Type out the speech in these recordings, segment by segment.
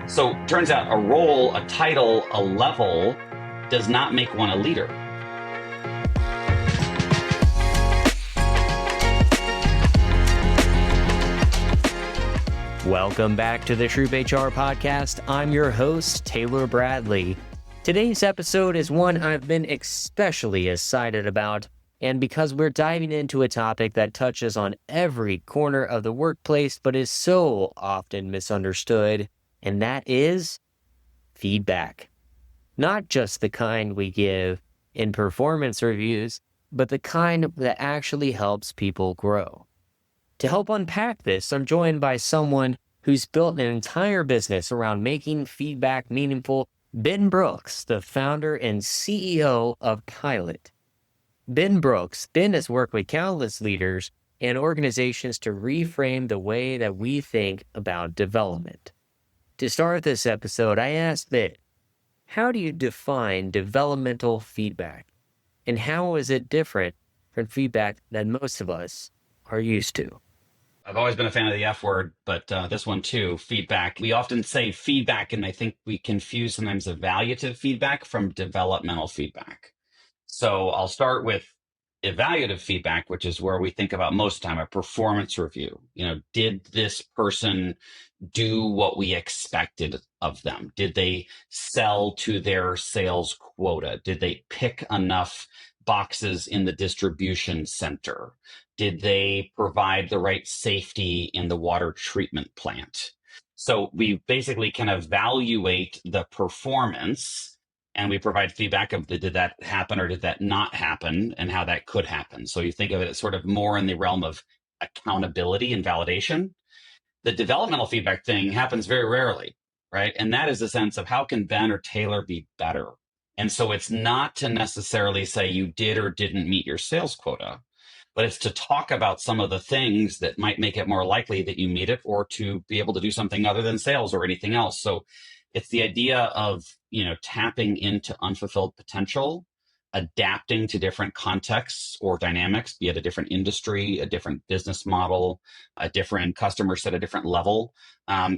So turns out a role, a title, a level does not make one a leader. Welcome back to the Troop HR podcast. I'm your host, Taylor Bradley. Today's episode is one I've been especially excited about, and because we're diving into a topic that touches on every corner of the workplace but is so often misunderstood, and that is feedback. Not just the kind we give in performance reviews, but the kind that actually helps people grow. To help unpack this, I'm joined by someone who's built an entire business around making feedback meaningful, Ben Brooks, the founder and CEO of Pilot. Ben has worked with countless leaders and organizations to reframe the way that we think about development. To start this episode, I asked Ben, how do you define developmental feedback? And how is it different from feedback that most of us are used to? I've always been a fan of the F word, but this one too, feedback. We often say feedback, and I think we confuse sometimes evaluative feedback from developmental feedback. So I'll start with evaluative feedback, which is where we think about most of the time a performance review. Did this person do what we expected of them? Did they sell to their sales quota? Did they pick enough boxes in the distribution center? Did they provide the right safety in the water treatment plant? So we basically can evaluate the performance, and we provide feedback of did that happen or did that not happen, and how that could happen. So you think of it as sort of more in the realm of accountability and validation. The developmental feedback thing happens very rarely, right? And that is the sense of how can Ben or Taylor be better? And so it's not to necessarily say you did or didn't meet your sales quota, but it's to talk about some of the things that might make it more likely that you meet it, or to be able to do something other than sales or anything else. So it's the idea of, tapping into unfulfilled potential, adapting to different contexts or dynamics, be it a different industry, a different business model, a different customer set, a different level,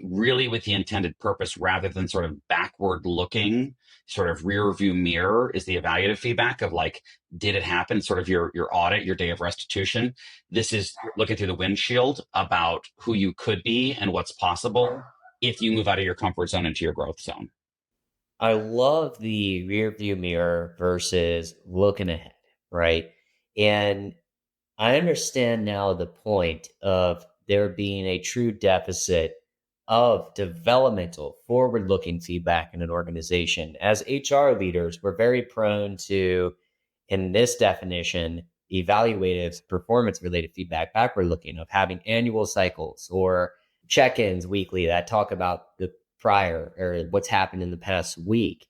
really with the intended purpose rather than sort of backward looking, sort of rear view mirror is the evaluative feedback of like, did it happen? Sort of your audit, your day of restitution. This is looking through the windshield about who you could be and what's possible if you move out of your comfort zone into your growth zone. I love the rear view mirror versus looking ahead, right? And I understand now the point of there being a true deficit of developmental, forward looking feedback in an organization. As HR leaders, we're very prone to, in this definition, evaluative performance related feedback, backward looking, of having annual cycles or check ins weekly that talk about the prior or what's happened in the past week.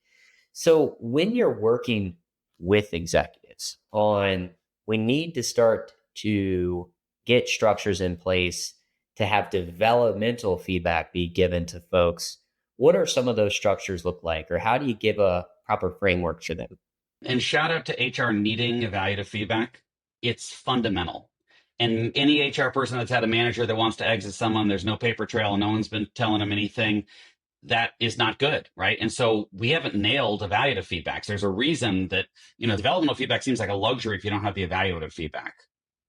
So when you're working with executives on, we need to start to get structures in place to have developmental feedback be given to folks, what are some of those structures look like, or how do you give a proper framework to them? And shout out to HR needing evaluative feedback. It's fundamental. And any HR person that's had a manager that wants to exit someone, there's no paper trail and no one's been telling them anything, that is not good, right? And so we haven't nailed evaluative feedbacks. There's a reason that, developmental feedback seems like a luxury if you don't have the evaluative feedback,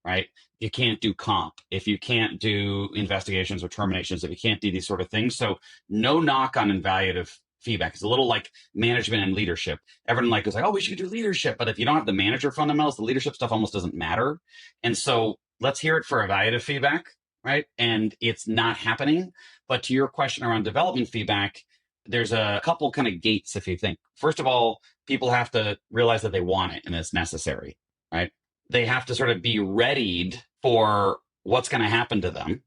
right? You can't do comp, if you can't do investigations or terminations, if you can't do these sort of things. So no knock on evaluative feedback. It's a little like management and leadership. Everyone goes like, oh, we should do leadership. But if you don't have the manager fundamentals, the leadership stuff almost doesn't matter. And so let's hear it for evaluative feedback, right? And it's not happening. But to your question around development feedback, there's a couple kind of gates, if you think. First of all, people have to realize that they want it and it's necessary, right? They have to sort of be readied for what's going to happen to them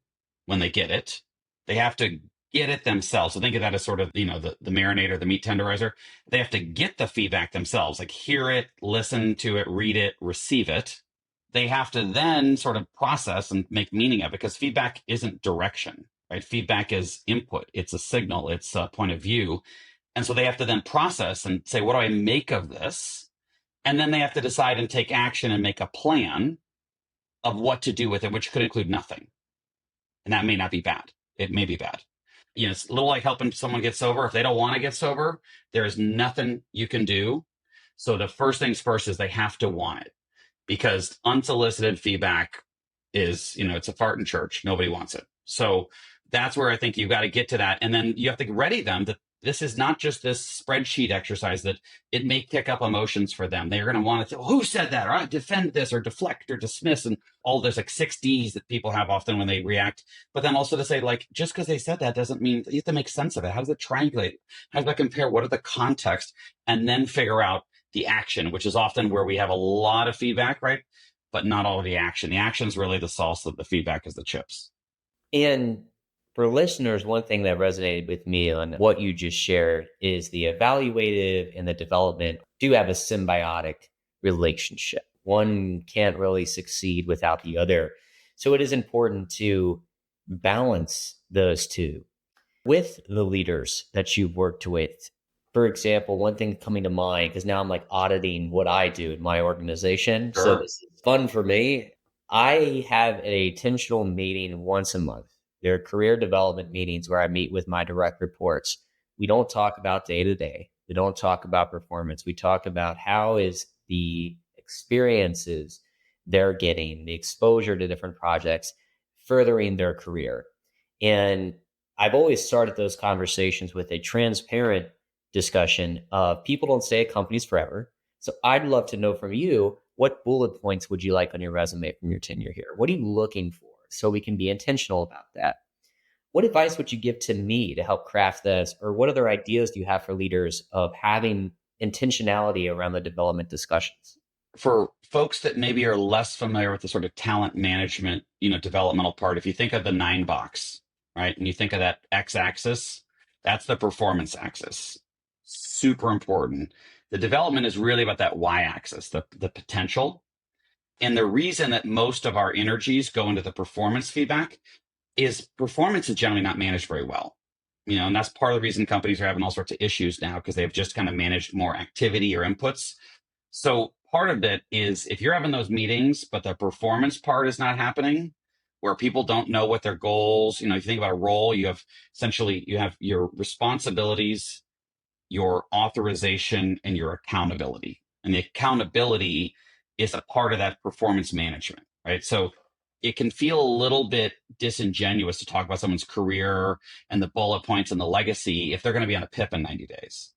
when they get it. They have to get it themselves. So think of that as sort of, the marinator, the meat tenderizer. They have to get the feedback themselves, like hear it, listen to it, read it, receive it. They have to then sort of process and make meaning of it, because feedback isn't direction, right? Feedback is input. It's a signal. It's a point of view. And so they have to then process and say, what do I make of this? And then they have to decide and take action and make a plan of what to do with it, which could include nothing. And that may not be bad. It may be bad. It's a little like helping someone get sober. If they don't want to get sober, there is nothing you can do. So the first things first is they have to want it, because unsolicited feedback is, it's a fart in church. Nobody wants it. So that's where I think you've got to get to that. And then you have to ready them that this is not just this spreadsheet exercise, that it may kick up emotions for them. They're going to want to say, well, who said that? Or I defend this, or deflect, or dismiss. And all there's like 6 Ds that people have often when they react. But then also to say, like, just because they said that doesn't mean you have to make sense of it. How does it triangulate? How does that compare? What are the context? And then figure out the action, which is often where we have a lot of feedback, right? But not all of the action. The action is really the salsa. The feedback is the chips. And for listeners, one thing that resonated with me on what you just shared is the evaluative and the development do have a symbiotic relationship. One can't really succeed without the other. So it is important to balance those two with the leaders that you've worked with. For example, one thing coming to mind, because now I'm like auditing what I do in my organization. So Sure. this is fun for me. I have an intentional meeting once a month. There are career development meetings where I meet with my direct reports. We don't talk about day to day. We don't talk about performance. We talk about how is the experiences they're getting, the exposure to different projects, furthering their career. And I've always started those conversations with a transparent discussion of people don't stay at companies forever. So I'd love to know from you, what bullet points would you like on your resume from your tenure here? What are you looking for so we can be intentional about that? What advice would you give to me to help craft this? Or what other ideas do you have for leaders of having intentionality around the development discussions? For folks that maybe are less familiar with the sort of talent management, developmental part, if you think of the 9 box, right, and you think of that x-axis, that's the performance axis. Super important. The development is really about that y-axis, the potential. And the reason that most of our energies go into the performance feedback is performance is generally not managed very well. And that's part of the reason companies are having all sorts of issues now, because they've just kind of managed more activity or inputs. So part of it is, if you're having those meetings, but the performance part is not happening, where people don't know what their goals, you think about a role, you have your responsibilities, your authorization, and your accountability. And the accountability is a part of that performance management, right? So it can feel a little bit disingenuous to talk about someone's career and the bullet points and the legacy if they're going to be on a PIP in 90 days,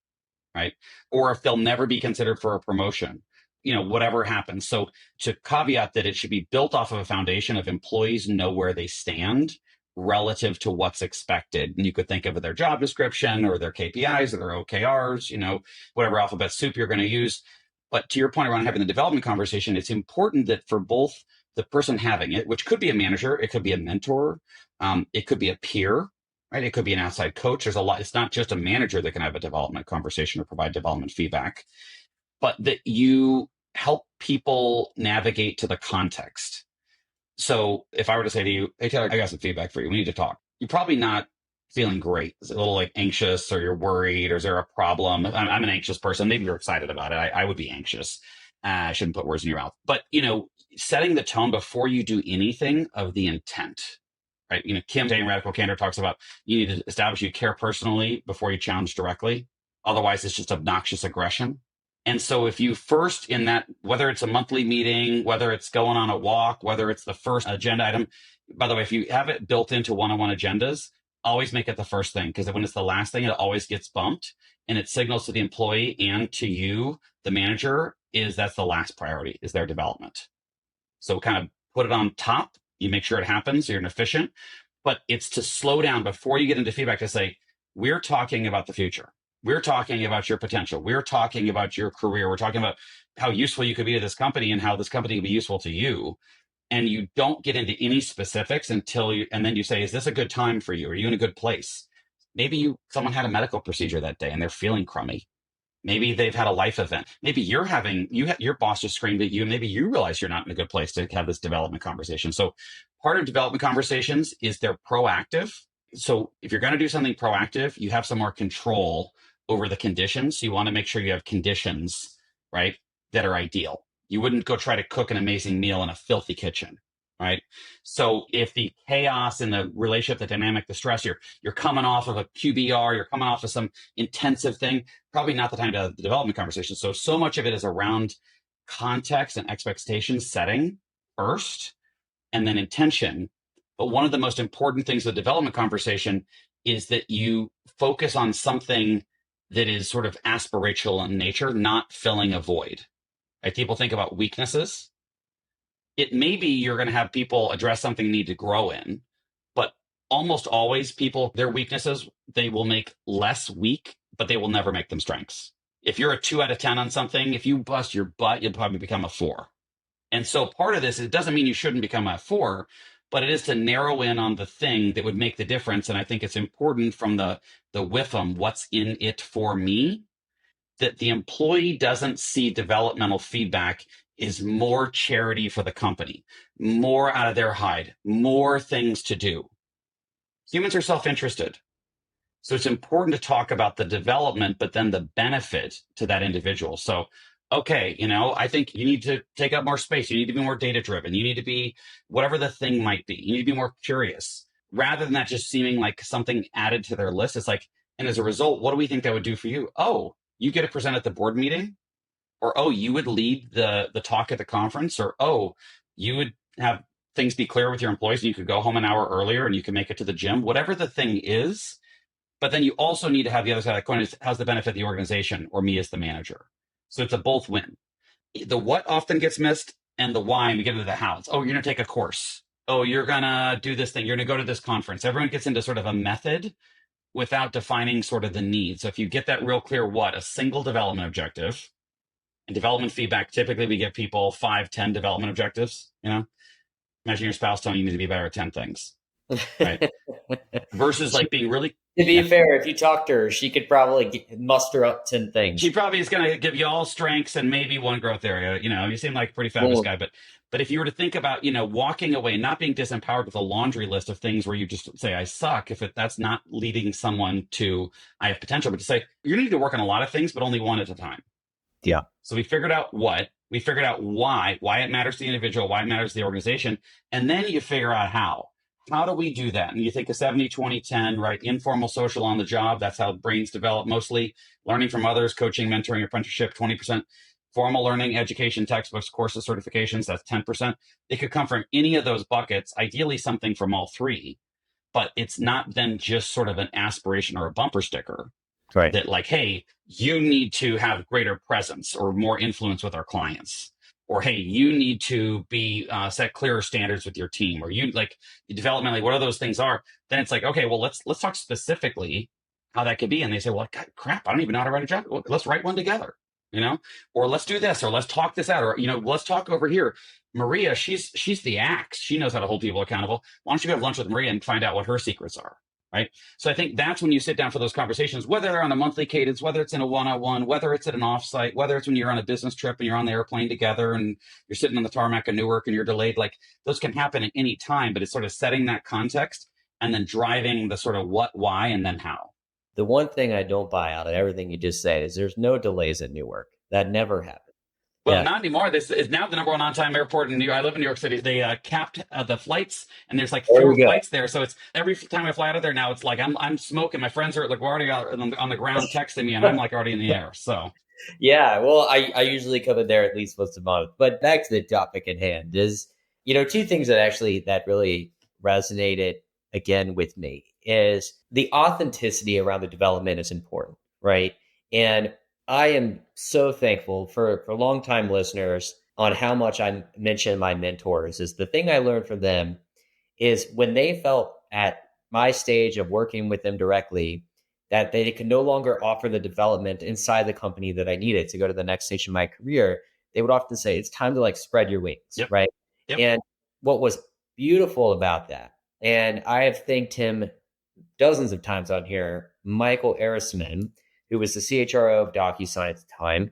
right? Or if they'll never be considered for a promotion, whatever happens. So to caveat that, it should be built off of a foundation of employees know where they stand relative to what's expected. And you could think of their job description or their KPIs or their OKRs, whatever alphabet soup you're going to use. But to your point around having the development conversation, it's important that for both the person having it, which could be a manager, it could be a mentor, it could be a peer, right? It could be an outside coach. There's a lot. It's not just a manager that can have a development conversation or provide development feedback, but that you help people navigate to the context. So if I were to say to you, hey, Taylor, I got some feedback for you. We need to talk. You're probably not feeling great. Is it a little like anxious, or you're worried, or is there a problem? I'm an anxious person. Maybe you're excited about it. I would be anxious. I shouldn't put words in your mouth. But, setting the tone before you do anything of the intent, right? Kim Jane Radical Candor talks about you need to establish you care personally before you challenge directly. Otherwise, it's just obnoxious aggression. And so if you first in that, whether it's a monthly meeting, whether it's going on a walk, whether it's the first agenda item, by the way, if you have it built into one-on-one agendas, always make it the first thing, because when it's the last thing, it always gets bumped, and it signals to the employee and to you, the manager, that's the last priority, is their development. So kind of put it on top. You make sure it happens. You're efficient, but it's to slow down before you get into feedback to say, we're talking about the future. We're talking about your potential. We're talking about your career. We're talking about how useful you could be to this company and how this company can be useful to you. And you don't get into any specifics and then you say, is this a good time for you? Are you in a good place? Maybe someone had a medical procedure that day and they're feeling crummy. Maybe they've had a life event. Maybe your boss just screamed at you, and maybe you realize you're not in a good place to have this development conversation. So part of development conversations is they're proactive. So if you're going to do something proactive, you have some more control over the conditions. So you want to make sure you have conditions, right, that are ideal. You wouldn't go try to cook an amazing meal in a filthy kitchen, right? So if the chaos in the relationship, the dynamic, the stress, you're coming off of a QBR, you're coming off of some intensive thing, probably not the time to have the development conversation. So much of it is around context and expectation setting first, and then intention. But one of the most important things with development conversation is that you focus on something that is sort of aspirational in nature, not filling a void. Right? People think about weaknesses. It may be you're going to have people address something they need to grow in, but almost always people, their weaknesses, they will make less weak, but they will never make them strengths. If you're a 2 out of 10 on something, if you bust your butt, you'll probably become a 4. And so part of this, it doesn't mean you shouldn't become a 4, but it is to narrow in on the thing that would make the difference. And I think it's important from the WIFM, what's in it for me, that the employee doesn't see developmental feedback is more charity for the company, more out of their hide, more things to do. Humans are self-interested. So it's important to talk about the development, but then the benefit to that individual. So, okay, I think you need to take up more space. You need to be more data driven. You need to be whatever the thing might be. You need to be more curious rather than that just seeming like something added to their list. It's like, and as a result, what do we think that would do for you? Oh, you get to present at the board meeting, or oh, you would lead the talk at the conference, or oh, you would have things be clear with your employees and you could go home an hour earlier and you can make it to the gym, whatever the thing is. But then you also need to have the other side of the coin is how's the benefit of the organization or me as the manager. So it's a both win. The what often gets missed and the why, and we get into the how. It's, oh, you're going to take a course. Oh, you're going to do this thing. You're going to go to this conference. Everyone gets into sort of a method without defining sort of the need. So if you get that real clear, what, a single development objective and development feedback, typically we give people 5, 10 development objectives, imagine your spouse telling you you need to be better at 10 things, right? Versus like being really, To be yeah. fair, if you talk to her, she could probably muster up 10 things. She probably is going to give you all strengths and maybe one growth area. You seem like a pretty fabulous guy, but if you were to think about, walking away, not being disempowered with a laundry list of things where you just say, I suck, that's not leading someone to, I have potential, but to say, you need to work on a lot of things, but only one at a time. Yeah. So we figured out what, we figured out why it matters to the individual, why it matters to the organization. And then you figure out how. How do we do that? And you think of 70, 20, 10, right? Informal, social, on the job. That's how brains develop mostly. Learning from others, coaching, mentoring, apprenticeship, 20%. Formal learning, education, textbooks, courses, certifications, that's 10%. It could come from any of those buckets, ideally something from all three. But it's not then just sort of an aspiration or a bumper sticker. Right. That like, hey, you need to have greater presence or more influence with our clients. Or, hey, you need to be set clearer standards with your team, or you like developmentally, what are those things are? Then it's like, okay, well, let's talk specifically how that could be. And they say, well, God, crap, I don't even know how to write a job. Well, let's write one together, or let's do this, or let's talk this out, or, let's talk over here. Maria, she's the axe. She knows how to hold people accountable. Why don't you go have lunch with Maria and find out what her secrets are? Right. So I think that's when you sit down for those conversations, whether they're on a monthly cadence, whether it's in a one-on-one, whether it's at an offsite, whether it's when you're on a business trip and you're on the airplane together and you're sitting on the tarmac of Newark and you're delayed, like those can happen at any time, but it's sort of setting that context and then driving the sort of what, why, and then how. The one thing I don't buy out of everything you just said is there's no delays at Newark. That never happened. Well, not anymore. This is now the number one on-time airport in New York. I live in New York City. They capped the flights, and there's like fewer flights there. So it's every time I fly out of there now, it's like I'm smoking. My friends are at LaGuardia on the ground texting me, and I'm like already in the air. So yeah, well, I usually come in there at least once a month. But back to the topic at hand is, two things that really resonated again with me is the authenticity around the development is important, right? And I am so thankful for longtime listeners on how much I mention my mentors is the thing I learned from them is when they felt at my stage of working with them directly that they could no longer offer the development inside the company that I needed to go to the next stage of my career, they would often say, it's time to like spread your wings, yep. right? Yep. And what was beautiful about that, and I have thanked him dozens of times on here, Michael Erisman, who was the CHRO of DocuSign at the time,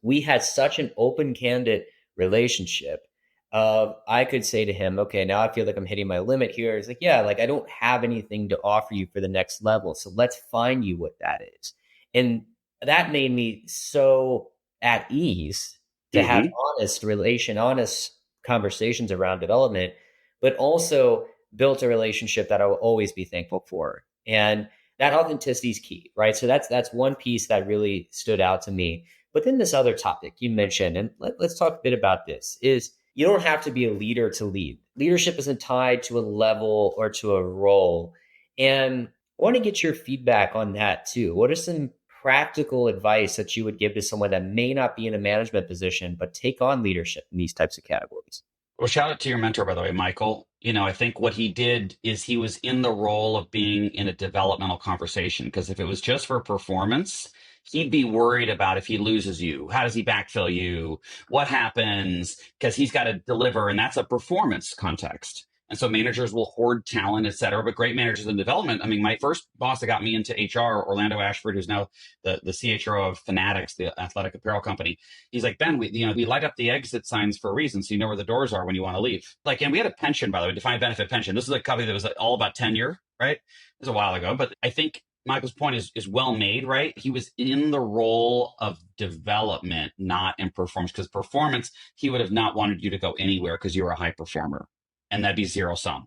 we had such an open, candid relationship of I could say to him, okay, now I feel like I'm hitting my limit here. He's like, yeah, like I don't have anything to offer you for the next level. So let's find you what that is. And that made me so at ease to have honest conversations around development, but also built a relationship that I will always be thankful for. And that authenticity is key, right? So that's one piece that really stood out to me. But then this other topic you mentioned, and let's talk a bit about this, is you don't have to be a leader to lead. Leadership isn't tied to a level or to a role. And I want to get your feedback on that too. What are some practical advice that you would give to someone that may not be in a management position, but take on leadership in these types of categories? Well, shout out to your mentor, by the way, Michael. I think what he did is he was in the role of being in a developmental conversation. Because if it was just for performance, he'd be worried about if he loses you. How does he backfill you? What happens? Because he's got to deliver, and that's a performance context. And so managers will hoard talent, et cetera. But great managers in development. I mean, my first boss that got me into HR, Orlando Ashford, who's now the CHRO of Fanatics, the athletic apparel company. He's like, Ben, we light up the exit signs for a reason, so you know where the doors are when you want to leave. Like, and we had a pension, by the way, defined benefit pension. This is a company that was all about tenure, right? It was a while ago, but I think Michael's point is well made, right? He was in the role of development, not in performance, because performance, he would have not wanted you to go anywhere because you were a high performer, and that'd be zero sum.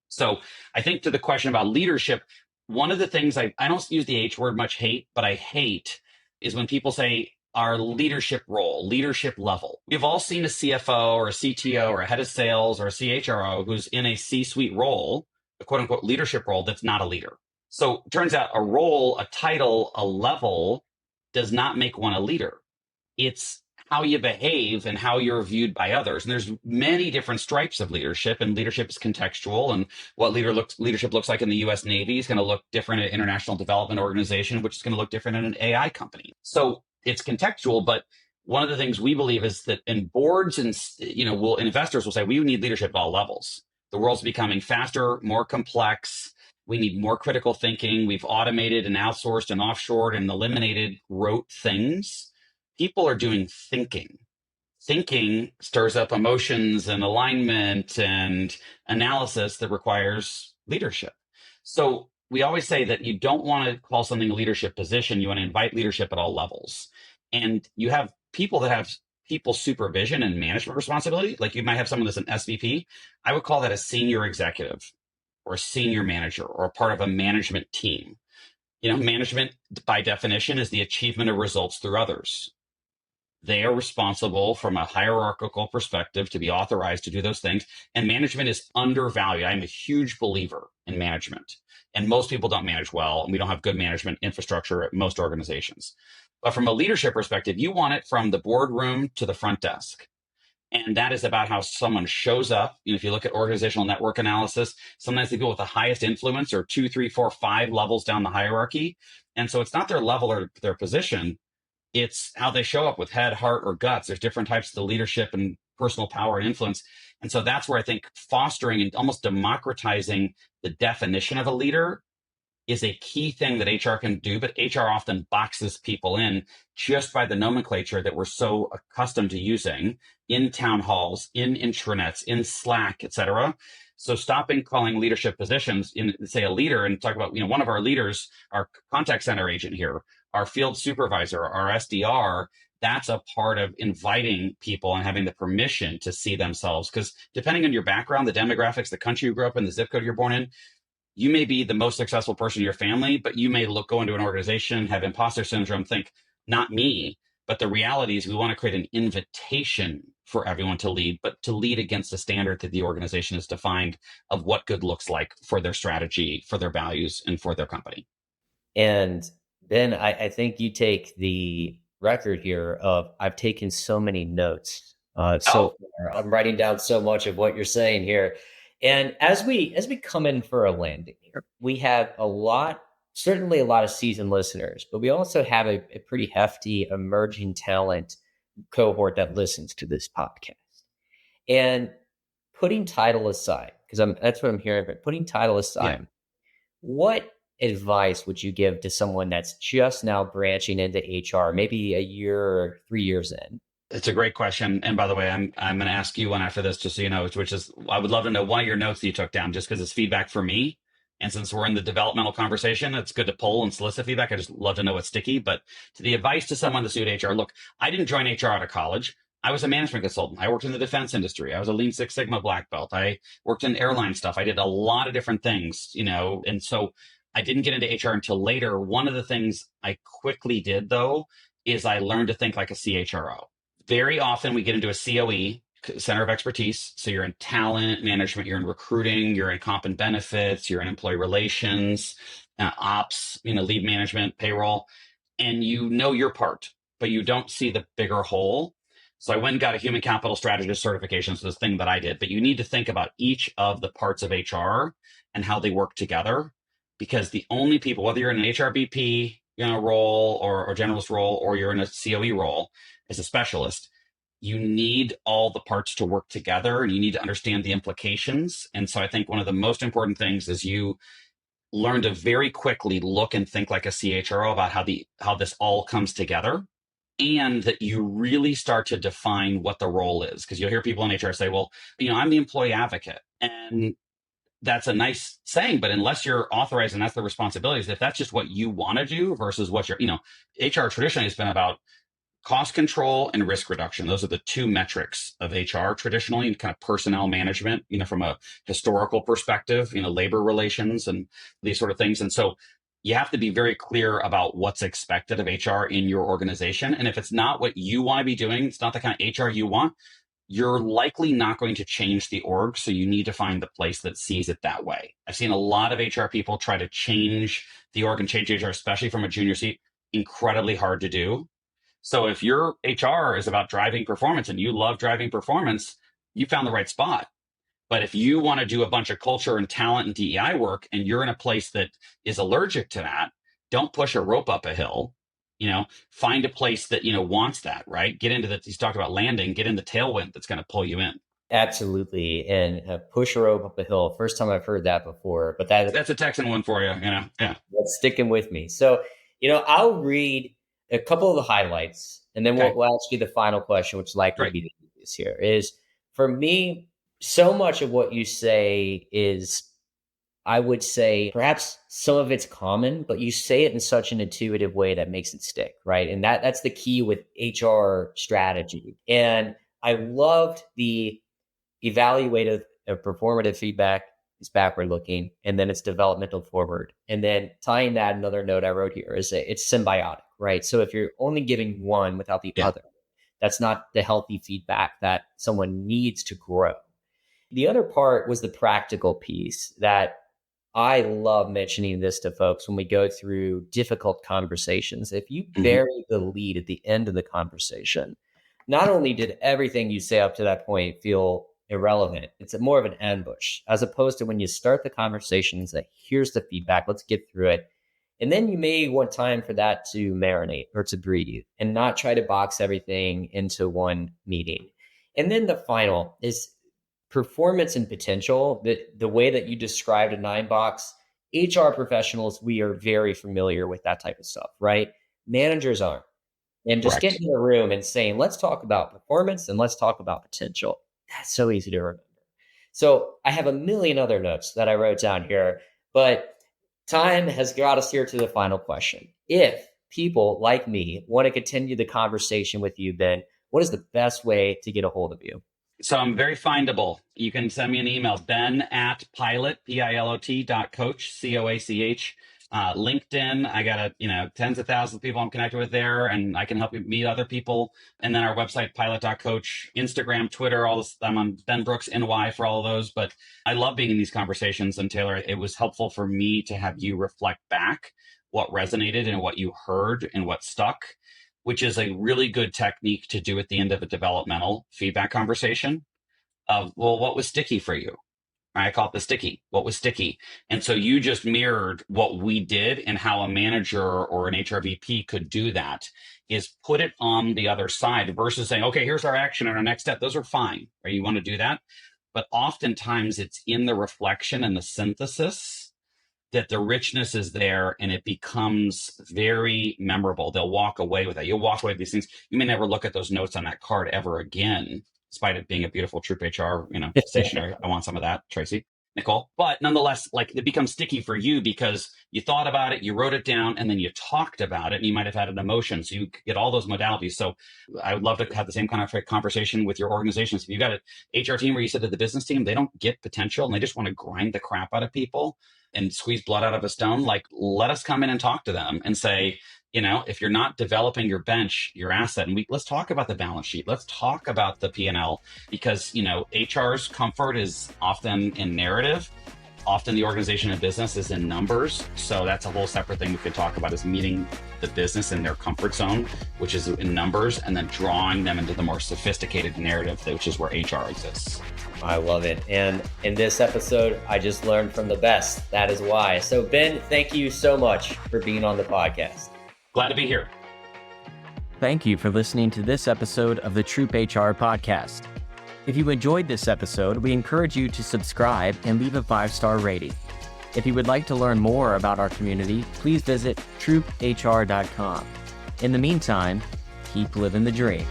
So I think to the question about leadership, one of the things I don't use the H word much, hate, but I hate is when people say our leadership role, leadership level. We've all seen a CFO or a CTO or a head of sales or a CHRO who's in a C-suite role, a quote unquote leadership role that's not a leader. So it turns out a role, a title, a level does not make one a leader. It's how you behave and how you're viewed by others. And there's many different stripes of leadership, and leadership is contextual. And what leadership looks like in the U.S. Navy is going to look different at International Development Organization, which is going to look different in an AI company. So it's contextual, but one of the things we believe is that in boards and investors will say we need leadership at all levels. The world's becoming faster, more complex. We need more critical thinking. We've automated and outsourced and offshored and eliminated rote things. People are doing thinking. Thinking stirs up emotions and alignment and analysis that requires leadership. So we always say that you don't want to call something a leadership position. You want to invite leadership at all levels. And you have people that have people supervision and management responsibility. Like you might have someone that's an SVP. I would call that a senior executive or a senior manager or a part of a management team. Management by definition is the achievement of results through others. They are responsible from a hierarchical perspective to be authorized to do those things. And management is undervalued. I'm a huge believer in management. And most people don't manage well, and we don't have good management infrastructure at most organizations. But from a leadership perspective, you want it from the boardroom to the front desk. And that is about how someone shows up. If you look at organizational network analysis, sometimes the people with the highest influence are 2, 3, 4, 5 levels down the hierarchy. And so it's not their level or their position. It's how they show up with head, heart, or guts. There's different types of leadership and personal power and influence. And so that's where I think fostering and almost democratizing the definition of a leader is a key thing that HR can do. But HR often boxes people in just by the nomenclature that we're so accustomed to using in town halls, in intranets, in Slack, et cetera. So stopping calling leadership positions in, say, a leader, and talk about, one of our leaders, our contact center agent here, our field supervisor, our SDR, that's a part of inviting people and having the permission to see themselves. Because depending on your background, the demographics, the country you grew up in, the zip code you're born in, you may be the most successful person in your family, but you may go into an organization, have imposter syndrome, think, not me. But the reality is we want to create an invitation for everyone to lead, but to lead against a standard that the organization has defined of what good looks like for their strategy, for their values, and for their company. And then I think you take the record here of I've taken so many notes so far. I'm writing down so much of what you're saying here. And as we come in for a landing here, we have certainly a lot of seasoned listeners, but we also have a pretty hefty emerging talent cohort that listens to this podcast. And putting title aside, because that's what I'm hearing, but putting title aside, what advice would you give to someone that's just now branching into HR, maybe a year or 3 years in? It's a great question. And by the way, I'm going to ask you one after this, just so you know, which is I would love to know one of your notes that you took down, just because it's feedback for me. And since we're in the developmental conversation, it's good to pull and solicit feedback. I just love to know what's sticky. But to the advice to someone that's new to HR, look, I didn't join HR out of college. I was a management consultant. I worked in the defense industry. I was a Lean Six Sigma black belt. I worked in airline stuff. I did a lot of different things, and so I didn't get into HR until later. One of the things I quickly did though is I learned to think like a CHRO. Very often we get into a COE, center of expertise. So you're in talent management, you're in recruiting, you're in comp and benefits, you're in employee relations, ops, lead management, payroll, and you know your part, but you don't see the bigger whole. So I went and got a human capital strategist certification. So this thing that I did, but you need to think about each of the parts of HR and how they work together, because the only people, whether you're in an HRBP role or generalist role, or you're in a COE role as a specialist, you need all the parts to work together and you need to understand the implications. And so I think one of the most important things is you learn to very quickly look and think like a CHRO about how this all comes together, and that you really start to define what the role is. Because you'll hear people in HR say, well, I'm the employee advocate. And that's a nice saying, but unless you're authorized and that's the responsibilities, if that's just what you want to do versus what HR traditionally has been about cost control and risk reduction. Those are the two metrics of HR traditionally, and kind of personnel management, from a historical perspective, labor relations and these sort of things. And so you have to be very clear about what's expected of HR in your organization. And if it's not what you want to be doing, it's not the kind of HR you want, you're likely not going to change the org. So you need to find the place that sees it that way. I've seen a lot of HR people try to change the org and change HR, especially from a junior seat. Incredibly hard to do. So if your HR is about driving performance and you love driving performance, you found the right spot. But if you want to do a bunch of culture and talent and DEI work and you're in a place that is allergic to that, don't push a rope up a hill. Find a place that, wants that, right? Get into he's talked about landing, get in the tailwind that's going to pull you in. Absolutely. And push a rope up a hill. First time I've heard that before, but that's a Texan one for you, Yeah. That's sticking with me. So, I'll read a couple of the highlights and then Okay. we'll ask you the final question, which likely Right. be the easiest here. Is for me, so much of what you say is, I would say, perhaps some of it's common, but you say it in such an intuitive way that makes it stick, right? And that's the key with HR strategy. And I loved the evaluative performative feedback is backward looking, and then it's developmental forward. And then tying that, another note I wrote here is that it's symbiotic, right? So if you're only giving one without the other, that's not the healthy feedback that someone needs to grow. The other part was the practical piece that I love mentioning this to folks when we go through difficult conversations. If you bury the lead at the end of the conversation, not only did everything you say up to that point feel irrelevant, it's more of an ambush, as opposed to when you start the conversation and say, here's the feedback, let's get through it. And then you may want time for that to marinate or to breathe and not try to box everything into one meeting. And then the final is performance and potential. The way that you described a 9-box, HR professionals, we are very familiar with that type of stuff, right? Managers aren't. And just Correct. getting in a room and saying, let's talk about performance and let's talk about potential. That's so easy to remember. So I have a million other notes that I wrote down here, but time has got us here to the final question. If people like me want to continue the conversation with you, Ben, what is the best way to get a hold of you? So I'm very findable. You can send me an email, ben@pilot, pilot.coach, COACH. LinkedIn, I got tens of thousands of people I'm connected with there, and I can help you meet other people. And then our website, pilot.coach, Instagram, Twitter, all this. I'm on Ben Brooks NY for all of those. But I love being in these conversations. And Taylor, it was helpful for me to have you reflect back what resonated and what you heard and what stuck, which is a really good technique to do at the end of a developmental feedback conversation of, well, what was sticky for you? I call it the sticky. What was sticky? And so you just mirrored what we did, and how a manager or an HRVP could do that is put it on the other side versus saying, okay, here's our action and our next step. Those are fine. Right? You want to do that. But oftentimes it's in the reflection and the synthesis that the richness is there, and it becomes very memorable. They'll walk away with it. You'll walk away with these things. You may never look at those notes on that card ever again, despite it being a beautiful Troop HR, stationery. I want some of that, Tracy, Nicole. But nonetheless, like, it becomes sticky for you because you thought about it, you wrote it down, and then you talked about it, and you might have had an emotion. So you get all those modalities. So I would love to have the same kind of conversation with your organizations. If you've got an HR team where you said to the business team, they don't get potential and they just want to grind the crap out of people and squeeze blood out of a stone, like, let us come in and talk to them and say, if you're not developing your bench, your asset, and let's talk about the balance sheet. Let's talk about the P&L, because, HR's comfort is often in narrative. Often the organization and business is in numbers. So that's a whole separate thing we could talk about, is meeting the business in their comfort zone, which is in numbers, and then drawing them into the more sophisticated narrative, which is where HR exists. I love it. And in this episode, I just learned from the best. That is why. So Ben, thank you so much for being on the podcast. Glad to be here. Thank you for listening to this episode of the Troop HR podcast. If you enjoyed this episode, we encourage you to subscribe and leave a 5-star rating. If you would like to learn more about our community, please visit troophr.com. In the meantime, keep living the dream.